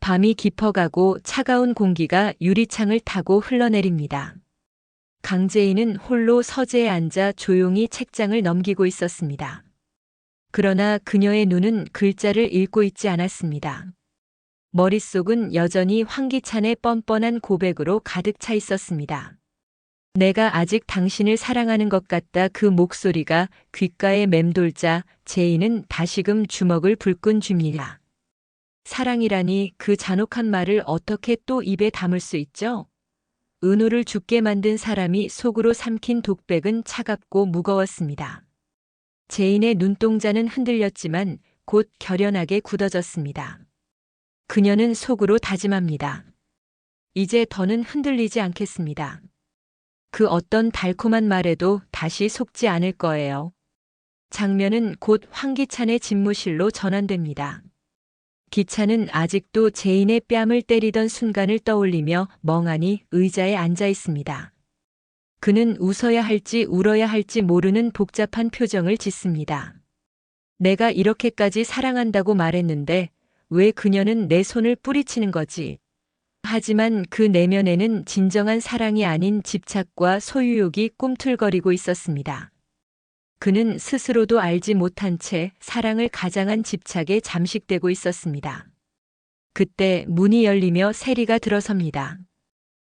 밤이 깊어가고 차가운 공기가 유리창을 타고 흘러내립니다. 강재인은 홀로 서재에 앉아 조용히 책장을 넘기고 있었습니다. 그러나 그녀의 눈은 글자를 읽고 있지 않았습니다. 머릿속은 여전히 황기찬의 뻔뻔한 고백으로 가득 차 있었습니다. 내가 아직 당신을 사랑하는 것 같다. 그 목소리가 귓가에 맴돌자 제인은 다시금 주먹을 불끈 쥡니다. 사랑이라니 그 잔혹한 말을 어떻게 또 입에 담을 수 있죠? 은호를 죽게 만든 사람이 속으로 삼킨 독백은 차갑고 무거웠습니다. 제인의 눈동자는 흔들렸지만 곧 결연하게 굳어졌습니다. 그녀는 속으로 다짐합니다. 이제 더는 흔들리지 않겠습니다. 그 어떤 달콤한 말에도 다시 속지 않을 거예요. 장면은 곧 황기찬의 집무실로 전환됩니다. 기찬은 아직도 제인의 뺨을 때리던 순간을 떠올리며 멍하니 의자에 앉아 있습니다. 그는 웃어야 할지 울어야 할지 모르는 복잡한 표정을 짓습니다. 내가 이렇게까지 사랑한다고 말했는데 왜 그녀는 내 손을 뿌리치는 거지? 하지만 그 내면에는 진정한 사랑이 아닌 집착과 소유욕이 꿈틀거리고 있었습니다. 그는 스스로도 알지 못한 채 사랑을 가장한 집착에 잠식되고 있었습니다. 그때 문이 열리며 세리가 들어섭니다.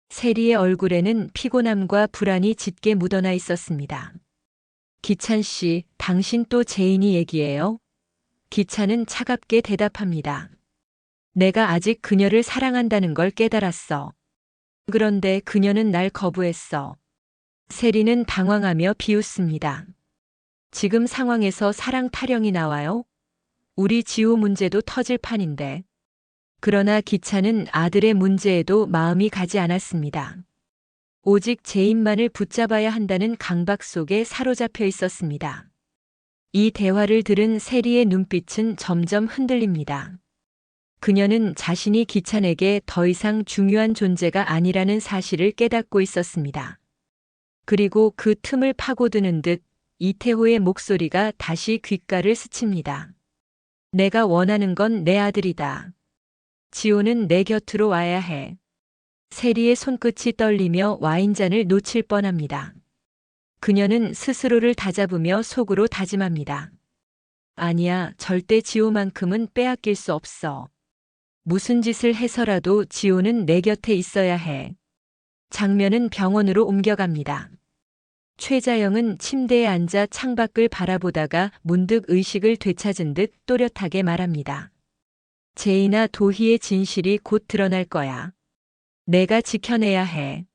세리의 얼굴에는 피곤함과 불안이 짙게 묻어나 있었습니다. 기찬 씨, 당신 또 제인이 얘기해요? 기찬은 차갑게 대답합니다. 내가 아직 그녀를 사랑한다는 걸 깨달았어. 그런데 그녀는 날 거부했어. 세리는 당황하며 비웃습니다. 지금 상황에서 사랑 타령이 나와요? 우리 지호 문제도 터질 판인데. 그러나 기찬은 아들의 문제에도 마음이 가지 않았습니다. 오직 제인만을 붙잡아야 한다는 강박 속에 사로잡혀 있었습니다. 이 대화를 들은 세리의 눈빛은 점점 흔들립니다. 그녀는 자신이 기찬에게 더 이상 중요한 존재가 아니라는 사실을 깨닫고 있었습니다. 그리고 그 틈을 파고드는 듯 이태호의 목소리가 다시 귓가를 스칩니다. 내가 원하는 건 내 아들이다. 지호는 내 곁으로 와야 해. 세리의 손끝이 떨리며 와인잔을 놓칠 뻔합니다. 그녀는 스스로를 다잡으며 속으로 다짐합니다. 아니야, 절대 지호만큼은 빼앗길 수 없어. 무슨 짓을 해서라도 지호는 내 곁에 있어야 해. 장면은 병원으로 옮겨갑니다. 최자영은 침대에 앉아 창밖을 바라보다가 문득 의식을 되찾은 듯 또렷하게 말합니다. 제이나 도희의 진실이 곧 드러날 거야. 내가 지켜내야 해.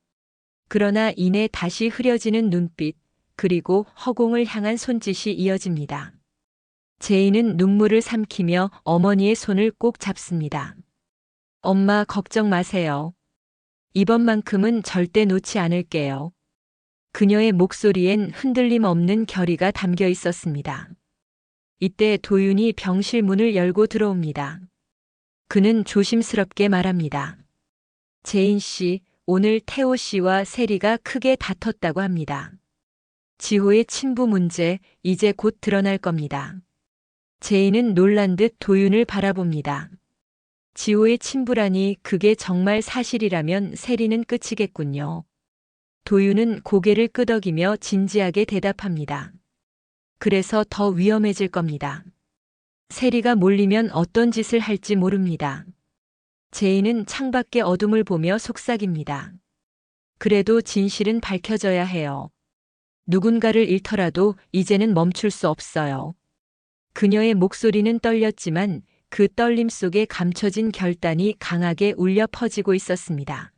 그러나 이내 다시 흐려지는 눈빛, 그리고 허공을 향한 손짓이 이어집니다. 제이는 눈물을 삼키며 어머니의 손을 꼭 잡습니다. 엄마, 걱정 마세요. 이번만큼은 절대 놓지 않을게요. 그녀의 목소리엔 흔들림 없는 결의가 담겨 있었습니다. 이때 도윤이 병실 문을 열고 들어옵니다. 그는 조심스럽게 말합니다. 제인 씨, 오늘 태호 씨와 세리가 크게 다퉜다고 합니다. 지호의 친부 문제, 이제 곧 드러날 겁니다. 제인은 놀란 듯 도윤을 바라봅니다. 지호의 친부라니 그게 정말 사실이라면 세리는 끝이겠군요. 도윤은 고개를 끄덕이며 진지하게 대답합니다. 그래서 더 위험해질 겁니다. 세리가 몰리면 어떤 짓을 할지 모릅니다. 제인은 창밖의 어둠을 보며 속삭입니다. 그래도 진실은 밝혀져야 해요. 누군가를 잃더라도 이제는 멈출 수 없어요. 그녀의 목소리는 떨렸지만 그 떨림 속에 감춰진 결단이 강하게 울려 퍼지고 있었습니다.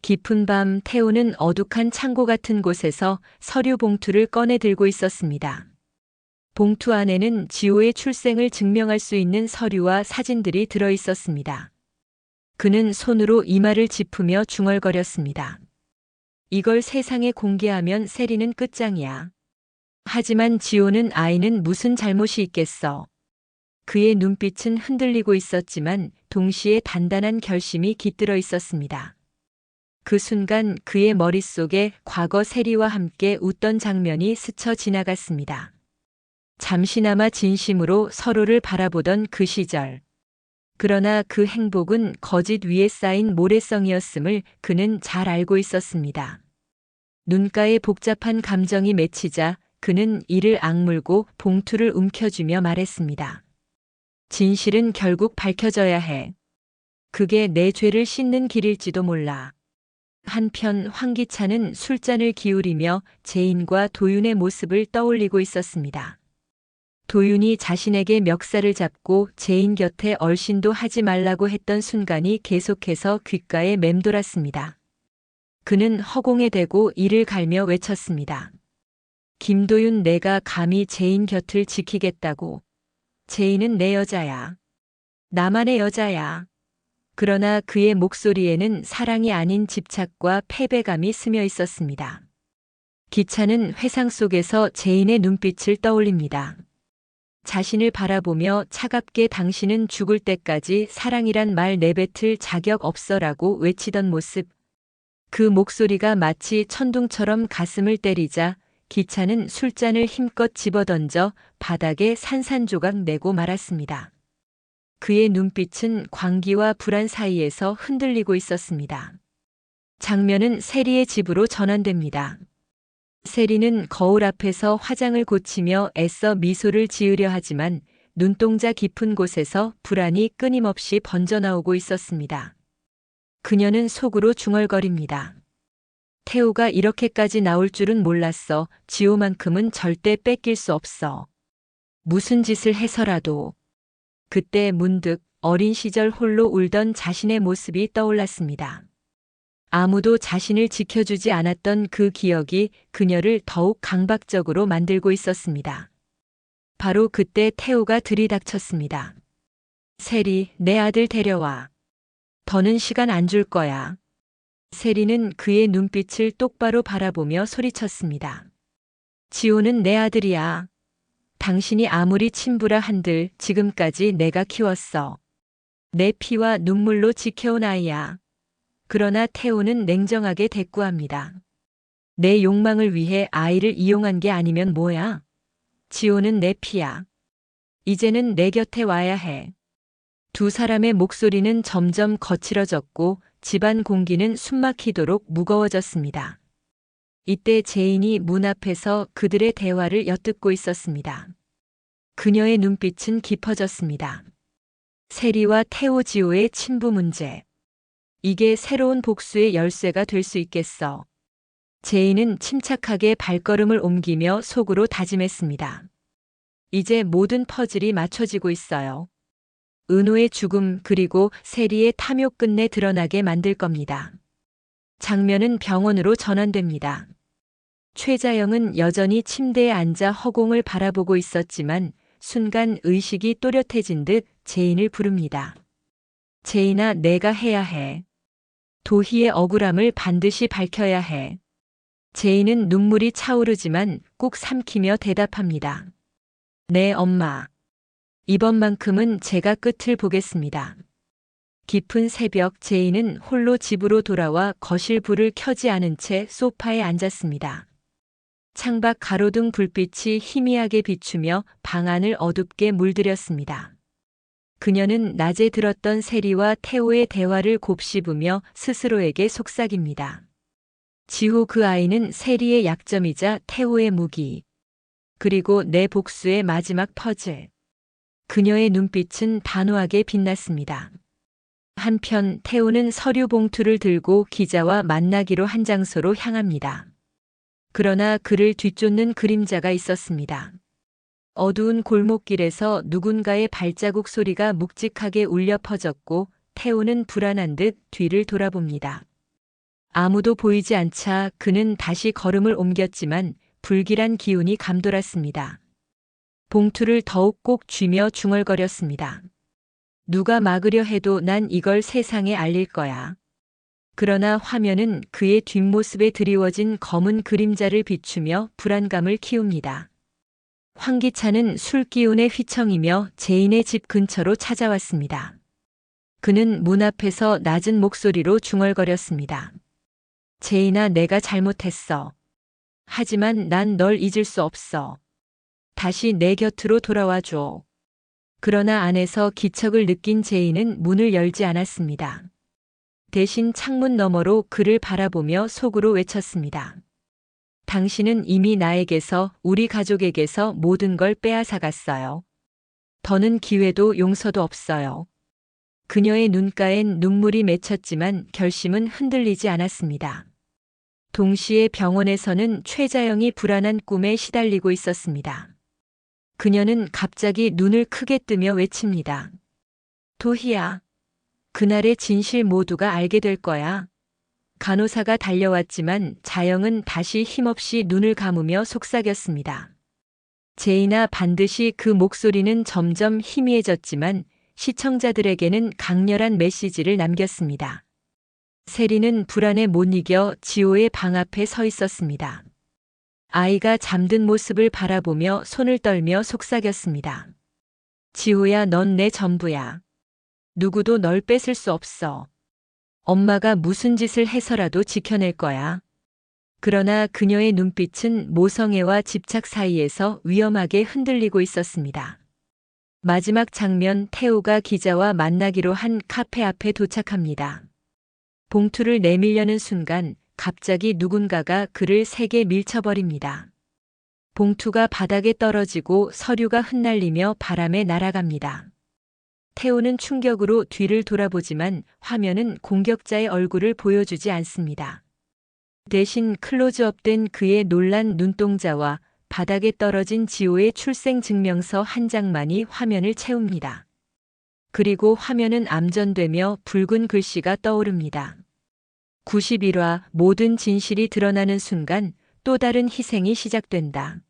깊은 밤 태호는 어둑한 창고 같은 곳에서 서류 봉투를 꺼내 들고 있었습니다. 봉투 안에는 지호의 출생을 증명할 수 있는 서류와 사진들이 들어 있었습니다. 그는 손으로 이마를 짚으며 중얼거렸습니다. 이걸 세상에 공개하면 세리는 끝장이야. 하지만 지호는 아이는 무슨 잘못이 있겠어. 그의 눈빛은 흔들리고 있었지만 동시에 단단한 결심이 깃들어 있었습니다. 그 순간 그의 머릿속에 과거 세리와 함께 웃던 장면이 스쳐 지나갔습니다. 잠시나마 진심으로 서로를 바라보던 그 시절. 그러나 그 행복은 거짓 위에 쌓인 모래성이었음을 그는 잘 알고 있었습니다. 눈가에 복잡한 감정이 맺히자 그는 이를 악물고 봉투를 움켜쥐며 말했습니다. 진실은 결국 밝혀져야 해. 그게 내 죄를 씻는 길일지도 몰라. 한편 황기찬은 술잔을 기울이며 재인과 도윤의 모습을 떠올리고 있었습니다. 도윤이 자신에게 멱살을 잡고 재인 곁에 얼씬도 하지 말라고 했던 순간이 계속해서 귓가에 맴돌았습니다. 그는 허공에 대고 이를 갈며 외쳤습니다. 김도윤, 내가 감히 재인 곁을 지키겠다고. 재인은 내 여자야. 나만의 여자야. 그러나 그의 목소리에는 사랑이 아닌 집착과 패배감이 스며 있었습니다. 기찬은 회상 속에서 재인의 눈빛을 떠올립니다. 자신을 바라보며 차갑게 당신은 죽을 때까지 사랑이란 말 내뱉을 자격 없어라고 외치던 모습. 그 목소리가 마치 천둥처럼 가슴을 때리자 기찬은 술잔을 힘껏 집어던져 바닥에 산산조각 내고 말았습니다. 그의 눈빛은 광기와 불안 사이에서 흔들리고 있었습니다. 장면은 세리의 집으로 전환됩니다. 세리는 거울 앞에서 화장을 고치며 애써 미소를 지으려 하지만 눈동자 깊은 곳에서 불안이 끊임없이 번져나오고 있었습니다. 그녀는 속으로 중얼거립니다. 태호가 이렇게까지 나올 줄은 몰랐어. 지호만큼은 절대 뺏길 수 없어. 무슨 짓을 해서라도. 그때 문득 어린 시절 홀로 울던 자신의 모습이 떠올랐습니다. 아무도 자신을 지켜주지 않았던 그 기억이 그녀를 더욱 강박적으로 만들고 있었습니다. 바로 그때 태호가 들이닥쳤습니다. 세리, 내 아들 데려와. 더는 시간 안 줄 거야. 세리는 그의 눈빛을 똑바로 바라보며 소리쳤습니다. 지호는 내 아들이야. 당신이 아무리 친부라 한들 지금까지 내가 키웠어. 내 피와 눈물로 지켜온 아이야. 그러나 태호는 냉정하게 대꾸합니다. 내 욕망을 위해 아이를 이용한 게 아니면 뭐야? 지호는 내 피야. 이제는 내 곁에 와야 해. 두 사람의 목소리는 점점 거칠어졌고 집안 공기는 숨막히도록 무거워졌습니다. 이때 재인이 문 앞에서 그들의 대화를 엿듣고 있었습니다. 그녀의 눈빛은 깊어졌습니다. 세리와 태호 지호의 친부 문제. 이게 새로운 복수의 열쇠가 될 수 있겠어. 재인은 침착하게 발걸음을 옮기며 속으로 다짐했습니다. 이제 모든 퍼즐이 맞춰지고 있어요. 은호의 죽음 그리고 세리의 탐욕 끝내 드러나게 만들 겁니다. 장면은 병원으로 전환됩니다. 최자영은 여전히 침대에 앉아 허공을 바라보고 있었지만 순간 의식이 또렷해진 듯 재인을 부릅니다. 재인아, 내가 해야 해. 도희의 억울함을 반드시 밝혀야 해. 재인은 눈물이 차오르지만 꾹 삼키며 대답합니다. 네, 엄마. 이번만큼은 제가 끝을 보겠습니다. 깊은 새벽 재인은 홀로 집으로 돌아와 거실 불을 켜지 않은 채 소파에 앉았습니다. 창밖 가로등 불빛이 희미하게 비추며 방 안을 어둡게 물들였습니다. 그녀는 낮에 들었던 세리와 태호의 대화를 곱씹으며 스스로에게 속삭입니다. 지호, 그 아이는 세리의 약점이자 태호의 무기. 그리고 내 복수의 마지막 퍼즐. 그녀의 눈빛은 단호하게 빛났습니다. 한편 태호는 서류 봉투를 들고 기자와 만나기로 한 장소로 향합니다. 그러나 그를 뒤쫓는 그림자가 있었습니다. 어두운 골목길에서 누군가의 발자국 소리가 묵직하게 울려 퍼졌고 태호는 불안한 듯 뒤를 돌아봅니다. 아무도 보이지 않자 그는 다시 걸음을 옮겼지만 불길한 기운이 감돌았습니다. 봉투를 더욱 꼭 쥐며 중얼거렸습니다. 누가 막으려 해도 난 이걸 세상에 알릴 거야. 그러나 화면은 그의 뒷모습에 드리워진 검은 그림자를 비추며 불안감을 키웁니다. 황기찬은 술기운에 휘청이며 재인의 집 근처로 찾아왔습니다. 그는 문 앞에서 낮은 목소리로 중얼거렸습니다. 재인아, 내가 잘못했어. 하지만 난 널 잊을 수 없어. 다시 내 곁으로 돌아와 줘. 그러나 안에서 기척을 느낀 제이는 문을 열지 않았습니다. 대신 창문 너머로 그를 바라보며 속으로 외쳤습니다. 당신은 이미 나에게서, 우리 가족에게서 모든 걸 빼앗아갔어요. 더는 기회도 용서도 없어요. 그녀의 눈가엔 눈물이 맺혔지만 결심은 흔들리지 않았습니다. 동시에 병원에서는 최자영이 불안한 꿈에 시달리고 있었습니다. 그녀는 갑자기 눈을 크게 뜨며 외칩니다. 도희야, 그날의 진실 모두가 알게 될 거야. 간호사가 달려왔지만 자영은 다시 힘없이 눈을 감으며 속삭였습니다. 제이나 반드시 그 목소리는 점점 희미해졌지만 시청자들에게는 강렬한 메시지를 남겼습니다. 세리는 불안에 못 이겨 지호의 방 앞에 서 있었습니다. 아이가 잠든 모습을 바라보며 손을 떨며 속삭였습니다. 지호야, 넌 내 전부야. 누구도 널 뺏을 수 없어. 엄마가 무슨 짓을 해서라도 지켜낼 거야. 그러나 그녀의 눈빛은 모성애와 집착 사이에서 위험하게 흔들리고 있었습니다. 마지막 장면, 태호가 기자와 만나기로 한 카페 앞에 도착합니다. 봉투를 내밀려는 순간 갑자기 누군가가 그를 세게 밀쳐버립니다. 봉투가 바닥에 떨어지고 서류가 흩날리며 바람에 날아갑니다. 태호는 충격으로 뒤를 돌아보지만 화면은 공격자의 얼굴을 보여주지 않습니다. 대신 클로즈업된 그의 놀란 눈동자와 바닥에 떨어진 지호의 출생증명서 한 장만이 화면을 채웁니다. 그리고 화면은 암전되며 붉은 글씨가 떠오릅니다. 91화 모든 진실이 드러나는 순간 또 다른 희생이 시작된다.